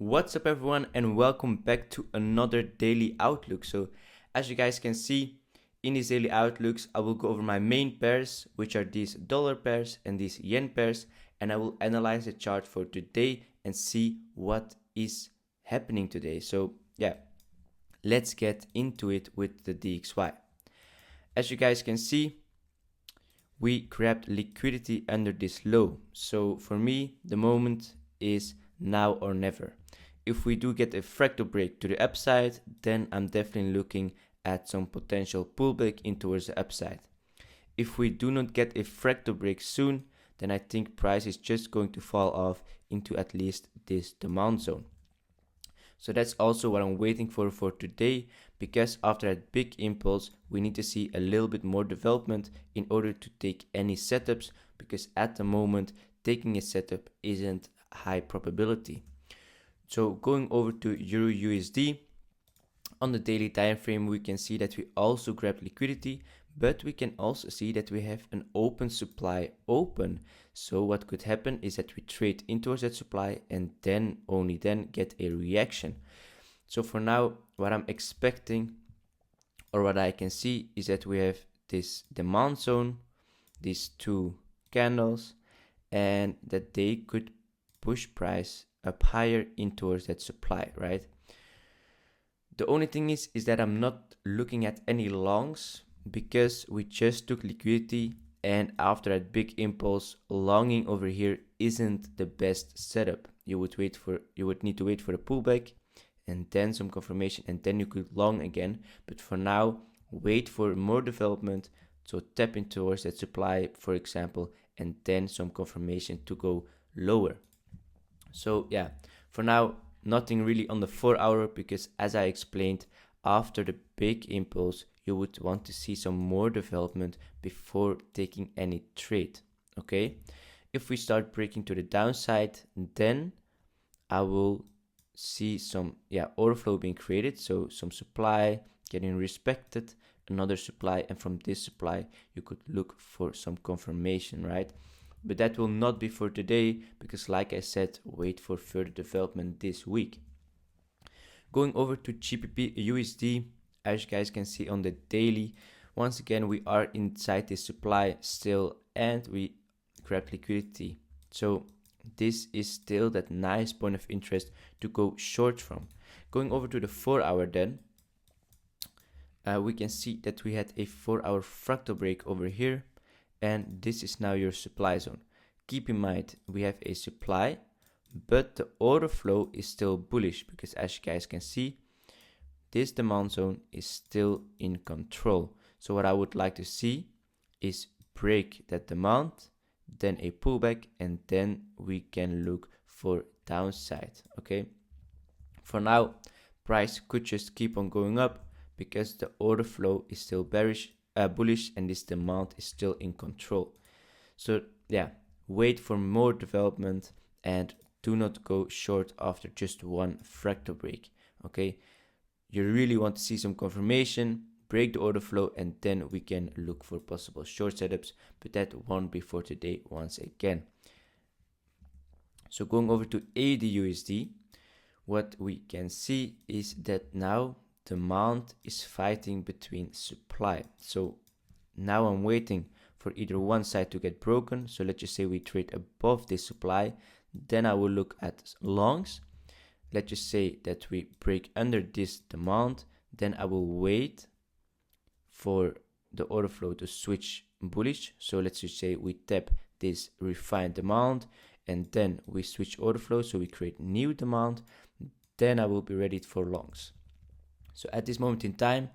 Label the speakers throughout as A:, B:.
A: What's up everyone and welcome back to another daily outlook. So as you guys can see in these daily outlooks, I will go over my main pairs, which are these dollar pairs and these yen pairs, and I will analyze the chart for today and see what is happening today. So yeah, let's get into it with the DXY. As you guys can see, we grabbed liquidity under this low. So for me, the moment is now or never. If we do get a fractal break to the upside, then I'm definitely looking at some potential pullback in towards the upside. If we do not get a fractal break soon, then I think price is just going to fall off into at least this demand zone. So that's also what I'm waiting for today, because after that big impulse, we need to see a little bit more development in order to take any setups, because at the moment, taking a setup isn't high probability. So going over to Euro USD, on the daily time frame, we can see that we also grabbed liquidity, but we can also see that we have an open supply open. So what could happen is that we trade in towards that supply and then only then get a reaction. So for now, what I'm expecting or what I can see is that we have this demand zone, these two candles, and that they could push price up higher in towards that supply, right? The only thing is that I'm not looking at any longs because we just took liquidity, and after that big impulse, longing over here isn't the best setup. You would need to wait for a pullback and then some confirmation, and then you could long again. But for now, wait for more development, so tap in towards that supply, for example, and then some confirmation to go lower. So yeah, for now, nothing really on the 4-hour, because as I explained, after the big impulse, you would want to see some more development before taking any trade, okay? If we start breaking to the downside, then I will see some order flow being created, so some supply getting respected, another supply, and from this supply, you could look for some confirmation, right? But that will not be for today, because like I said, wait for further development this week. Going over to GBP USD, as you guys can see on the daily, once again we are inside this supply still, and we grab liquidity. So this is still that nice point of interest to go short from. Going over to the 4-hour then, we can see that we had a 4-hour fractal break over here, and this is now your supply zone. Keep in mind, we have a supply, but the order flow is still bullish, because as you guys can see, this demand zone is still in control. So what I would like to see is break that demand, then a pullback, and then we can look for downside, okay? For now, price could just keep on going up because the order flow is still bullish, and this demand is still in control. So yeah, wait for more development and do not go short after just one fractal break, okay? You really want to see some confirmation, break the order flow, and then we can look for possible short setups, but that won't be for today once again. So going over to AUD/USD, what we can see is that now demand is fighting between supply. So now I'm waiting for either one side to get broken. So let's just say we trade above this supply, then I will look at longs. Let's just say that we break under this demand, then I will wait for the order flow to switch bullish. So let's just say we tap this refined demand, and then we switch order flow, so we create new demand, then I will be ready for longs. So at this moment in time,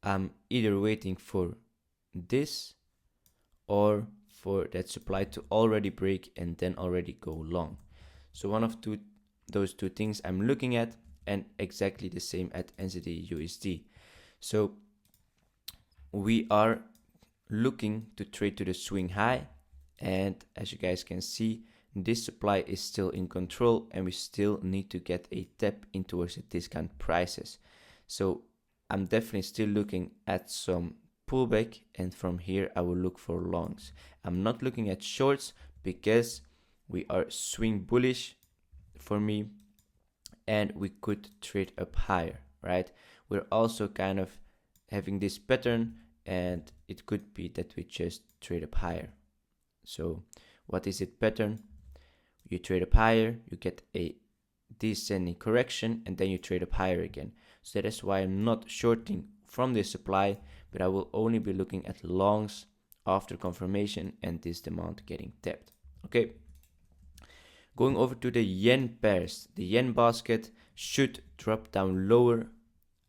A: I'm either waiting for this or for that supply to already break and then already go long. So one of those two things I'm looking at, and exactly the same at NZD USD. So we are looking to trade to the swing high, and as you guys can see, this supply is still in control, and we still need to get a tap in towards the discount prices. So I'm definitely still looking at some pullback, and from here I will look for longs. I'm not looking at shorts because we are swing bullish for me, and we could trade up higher, right? We're also kind of having this pattern, and it could be that we just trade up higher. So what is it pattern? You trade up higher, you get a descending correction, and then you trade up higher again. So that is why I'm not shorting from this supply, but I will only be looking at longs after confirmation and this demand getting tapped. Okay. Going over to the yen pairs, the yen basket should drop down lower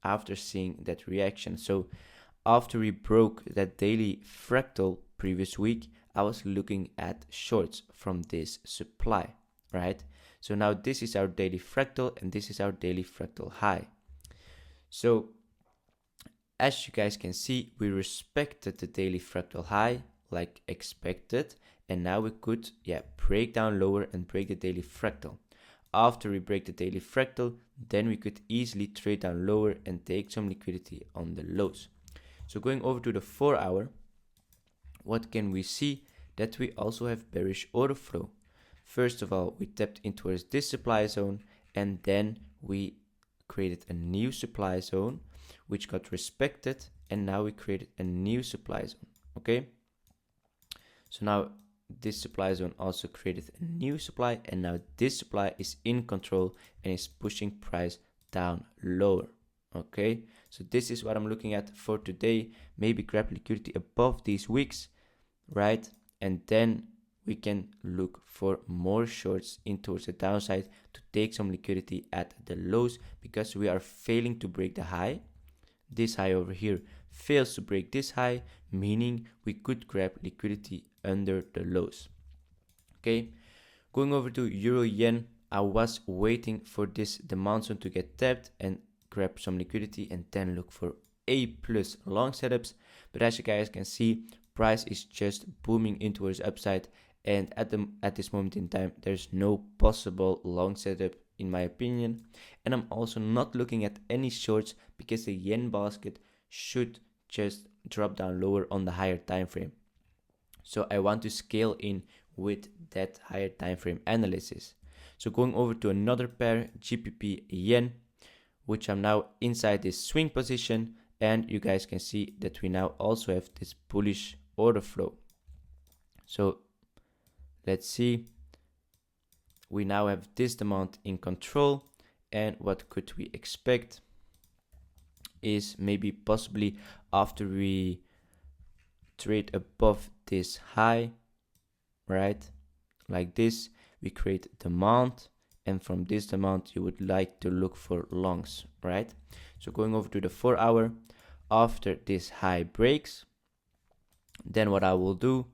A: after seeing that reaction. So after we broke that daily fractal previous week, I was looking at shorts from this supply, right? So now this is our daily fractal and this is our daily fractal high. So as you guys can see, we respected the daily fractal high like expected, and now we could break down lower and break the daily fractal. After we break the daily fractal, then we could easily trade down lower and take some liquidity on the lows. So going over to the 4 hour, what can we see? That we also have bearish order flow. First of all, we tapped in towards this supply zone, and then we created a new supply zone which got respected, and now we created a new supply zone. Okay, so now this supply zone also created a new supply, and now this supply is in control and is pushing price down lower. Okay, so this is what I'm looking at for today. Maybe grab liquidity above these wicks, right? And then we can look for more shorts in towards the downside to take some liquidity at the lows, because we are failing to break the high. This high over here fails to break this high, meaning we could grab liquidity under the lows. Okay, going over to euro yen, I was waiting for this demand zone to get tapped and grab some liquidity and then look for A plus long setups. But as you guys can see, price is just booming in towards upside, and at this moment in time there's no possible long setup in my opinion. And I'm also not looking at any shorts, because the yen basket should just drop down lower on the higher time frame. So I want to scale in with that higher time frame analysis. So going over to another pair, GBP yen, which I'm now inside this swing position, and you guys can see that we now also have this bullish order flow. So let's see, we now have this demand in control, and what could we expect is maybe possibly after we trade above this high, right, like this, we create demand, and from this demand you would like to look for longs, right? So going over to the 4 hour, after this high breaks, then what I will do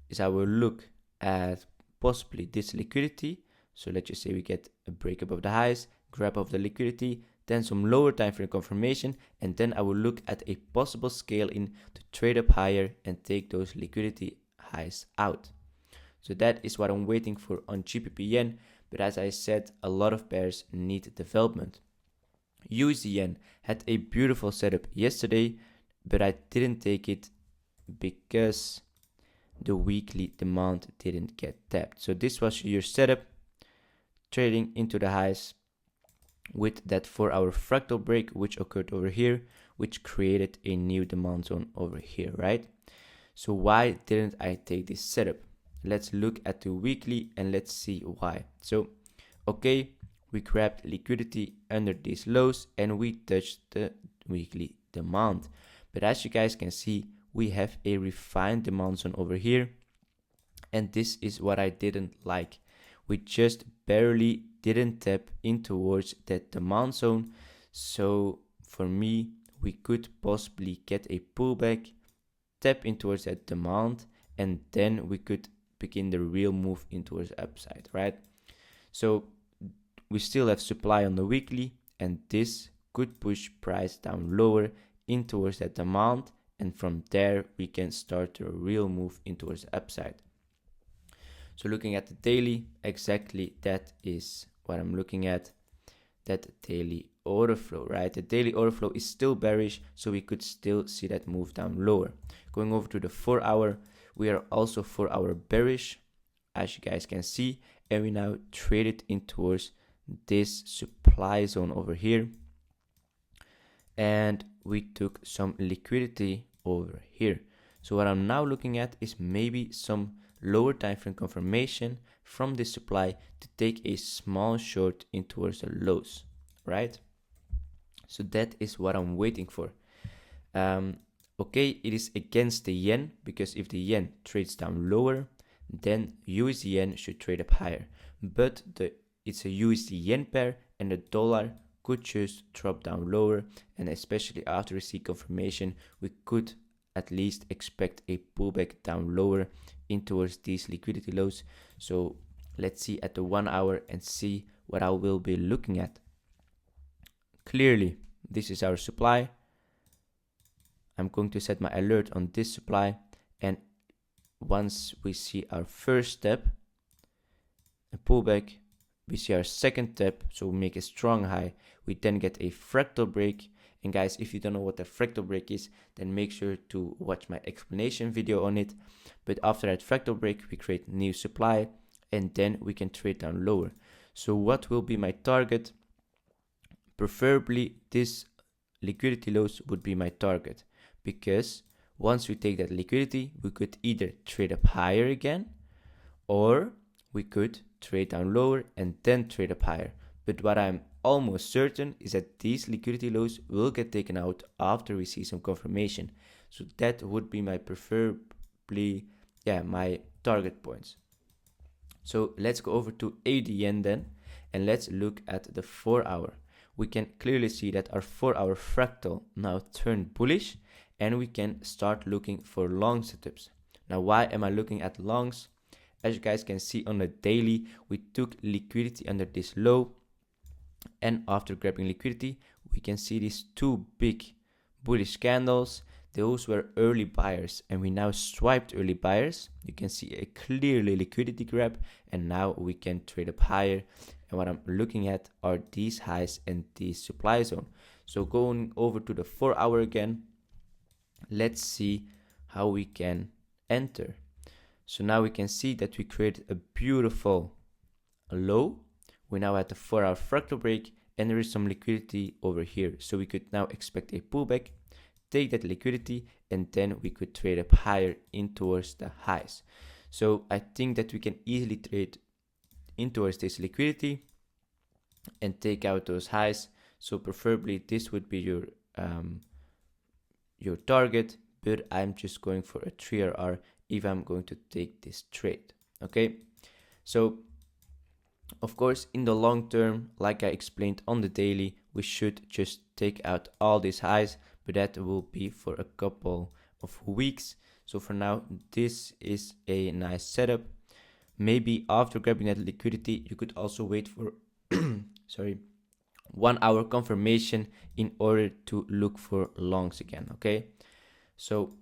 A: is I will look at possibly this liquidity. So let's just say we get a break above the highs, grab of the liquidity, then some lower time frame confirmation, and then I will look at a possible scale in to trade up higher and take those liquidity highs out. So that is what I'm waiting for on GBP yen. But as I said, a lot of pairs need development. USD yen had a beautiful setup yesterday, but I didn't take it because the weekly demand didn't get tapped. So this was your setup, trading into the highs with that 4 hour fractal break which occurred over here, which created a new demand zone over here, right? So why didn't I take this setup? Let's look at the weekly and let's see why. So okay, we grabbed liquidity under these lows and we touched the weekly demand, but as you guys can see, we have a refined demand zone over here, and this is what I didn't like. We just barely didn't tap in towards that demand zone. So for me, we could possibly get a pullback, tap in towards that demand, and then we could begin the real move in towards the upside, right? So we still have supply on the weekly, and this could push price down lower in towards that demand, and from there we can start a real move in towards the upside. So looking at the daily, exactly that is what I'm looking at, that daily order flow, right? The daily order flow is still bearish, so we could still see that move down lower. Going over to the 4 hour, we are also 4 hour bearish, as you guys can see, and we now traded in towards this supply zone over here, and we took some liquidity over here. So what I'm now looking at is maybe some lower time frame confirmation from this supply to take a small short in towards the lows, right? So that is what I'm waiting for. Okay, it is against the yen, because if the yen trades down lower, then USD yen should trade up higher. But it's a USD yen pair, and the dollar could just drop down lower, and especially after we see confirmation, we could at least expect a pullback down lower in towards these liquidity lows. So let's see at the 1 hour and see what I will be looking at. Clearly, this is our supply. I'm going to set my alert on this supply, and once we see our first step, a pullback, we see our second step, so we make a strong high, we then get a fractal break. And guys, if you don't know what a fractal break is, then make sure to watch my explanation video on it. But after that fractal break, we create new supply, and then we can trade down lower. So what will be my target? Preferably this liquidity lows would be my target, because once we take that liquidity, we could either trade up higher again, or we could trade down lower and then trade up higher. But what I'm almost certain is that these liquidity lows will get taken out after we see some confirmation. So that would be my my target points. So let's go over to AUD yen then, and let's look at the 4 hour. We can clearly see that our 4 hour fractal now turned bullish, and we can start looking for long setups. Now, why am I looking at longs? As you guys can see on the daily, we took liquidity under this low, and after grabbing liquidity, we can see these two big bullish candles. Those were early buyers, and we now swiped early buyers. You can see a clearly liquidity grab, and now we can trade up higher. And what I'm looking at are these highs and this supply zone. So going over to the 4 hour again, let's see how we can enter. So now we can see that we created a beautiful low. We now had the 4 hour fractal break, and there is some liquidity over here. So we could now expect a pullback, take that liquidity, and then we could trade up higher in towards the highs. So I think that we can easily trade in towards this liquidity and take out those highs. So preferably this would be your target, but I'm just going for a 3RR if I'm going to take this trade. Okay, so of course in the long term, like I explained on the daily, we should just take out all these highs, but that will be for a couple of weeks. So for now, this is a nice setup. Maybe after grabbing that liquidity, you could also wait for 1 hour confirmation in order to look for longs again. Okay, so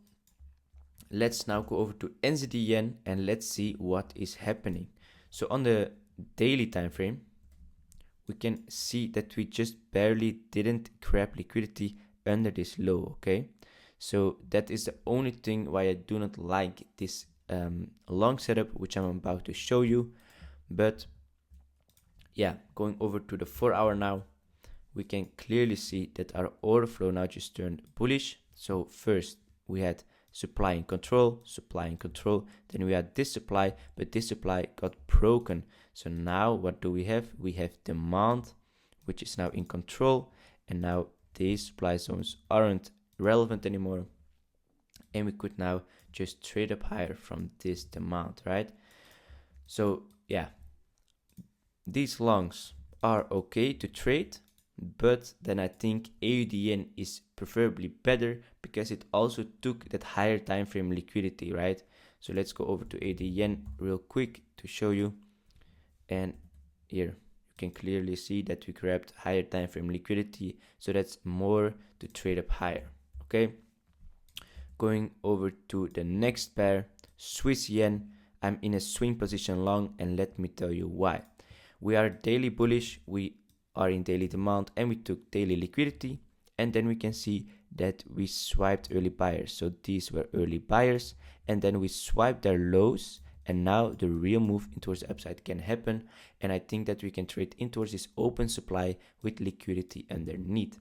A: let's now go over to NZD yen and let's see what is happening. So on the daily time frame, we can see that we just barely didn't grab liquidity under this low. Okay, so that is the only thing why I do not like this long setup, which I'm about to show you. But yeah, going over to the 4 hour now, we can clearly see that our order flow now just turned bullish. So first we had supply and control, then we had this supply, but this supply got broken. So now what do we have? We have demand, which is now in control, and now these supply zones aren't relevant anymore, and we could now just trade up higher from this demand, right? So yeah, these longs are okay to trade, but then I think AUD yen is preferably better because it also took that higher time frame liquidity, right? So let's go over to AUD yen real quick to show you. And here you can clearly see that we grabbed higher time frame liquidity, so that's more to trade up higher. Okay, going over to the next pair, Swiss yen. I'm in a swing position long, and let me tell you why. We are daily bullish, we are in daily demand, and we took daily liquidity, and then we can see that we swiped early buyers. So these were early buyers, and then we swiped their lows, and now the real move in towards the upside can happen, and I think that we can trade in towards this open supply with liquidity underneath.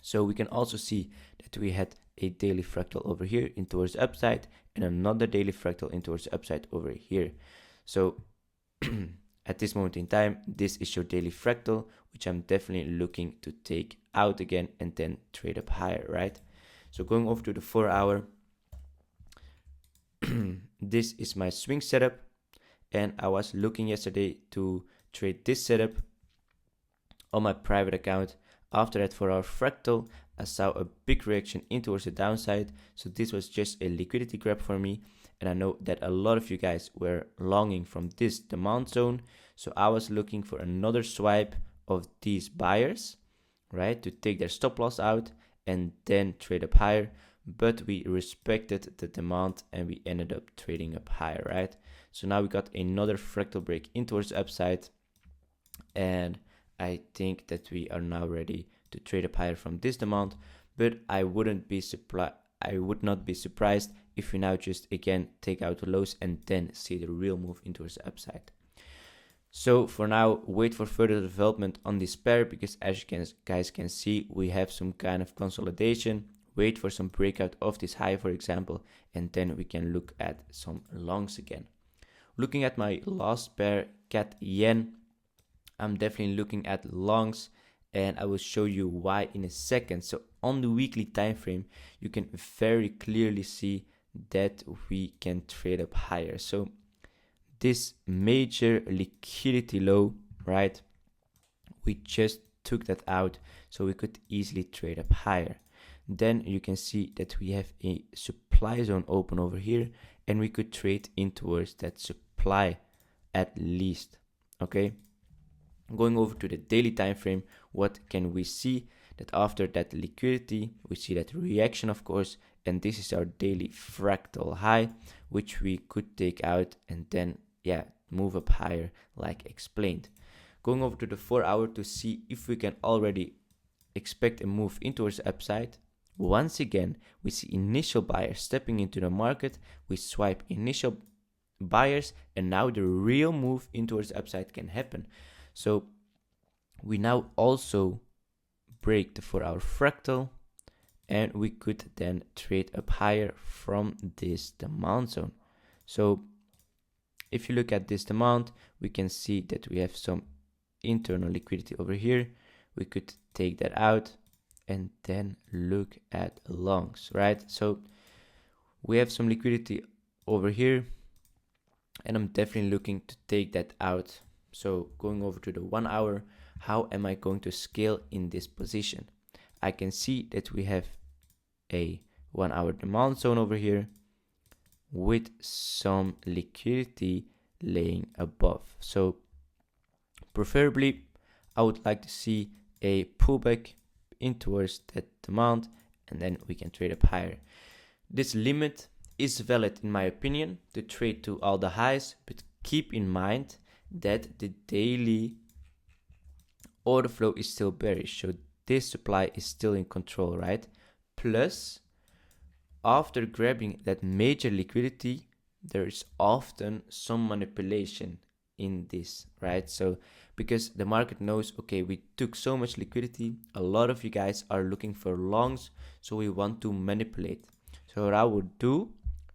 A: So we can also see that we had a daily fractal over here in towards the upside and another daily fractal in towards the upside over here. So at this moment in time, this is your daily fractal, which I'm definitely looking to take out again and then trade up higher, right? So going over to the 4 hour, this is my swing setup, and I was looking yesterday to trade this setup on my private account. After that 4 hour fractal, I saw a big reaction in towards the downside, so this was just a liquidity grab for me, and I know that a lot of you guys were longing from this demand zone, so I was looking for another swipe of these buyers, right, to take their stop loss out and then trade up higher, but we respected the demand and we ended up trading up higher, right? So now we got another fractal break in towards the upside, and I think that we are now ready to trade up higher from this demand, but I would not be surprised if we now just again take out the lows and then see the real move into the upside. So for now, wait for further development on this pair, because as you guys can see, we have some kind of consolidation. Wait for some breakout of this high, for example, and then we can look at some longs again. Looking at my last pair, CAD Yen, I'm definitely looking at longs, and I will show you why in a second. So on the weekly time frame, you can very clearly see that we can trade up higher. So this major liquidity low, right, we just took that out, so we could easily trade up higher. Then you can see that we have a supply zone open over here, and we could trade in towards that supply at least. Okay, going over to the daily time frame, what can we see? That after that liquidity, we see that reaction, of course, and this is our daily fractal high, which we could take out and then move up higher like explained. Going over to the 4 hour to see if we can already expect a move in towards the upside. Once again, we see initial buyers stepping into the market, we swipe initial buyers, and now the real move in towards the upside can happen. So we now also break the 4 hour fractal, and we could then trade up higher from this demand zone. So if you look at this demand, we can see that we have some internal liquidity over here. We could take that out and then look at longs, right? So we have some liquidity over here, and I'm definitely looking to take that out. So going over to the 1 hour, how am I going to scale in this position? I can see that we have a 1 hour demand zone over here with some liquidity laying above. So preferably, I would like to see a pullback in towards that demand, and then we can trade up higher. This limit is valid in my opinion to trade to all the highs, but keep in mind that the daily order flow is still bearish, so this supply is still in control, right? Plus, after grabbing that major liquidity, there is often some manipulation in this, right? So because the market knows, okay, we took so much liquidity, a lot of you guys are looking for longs, so we want to manipulate. So what I would do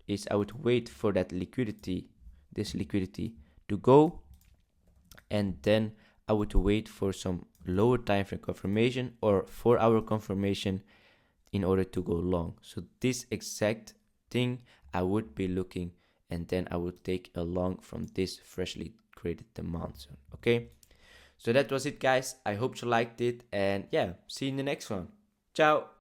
A: is I would wait for that liquidity, this liquidity to go, and then I would wait for some lower time frame confirmation or 4 hour confirmation in order to go long. So this exact thing I would be looking, and then I would take a long from this freshly created demand zone. Okay, so that was it, guys. I hope you liked it, and see you in the next one. Ciao.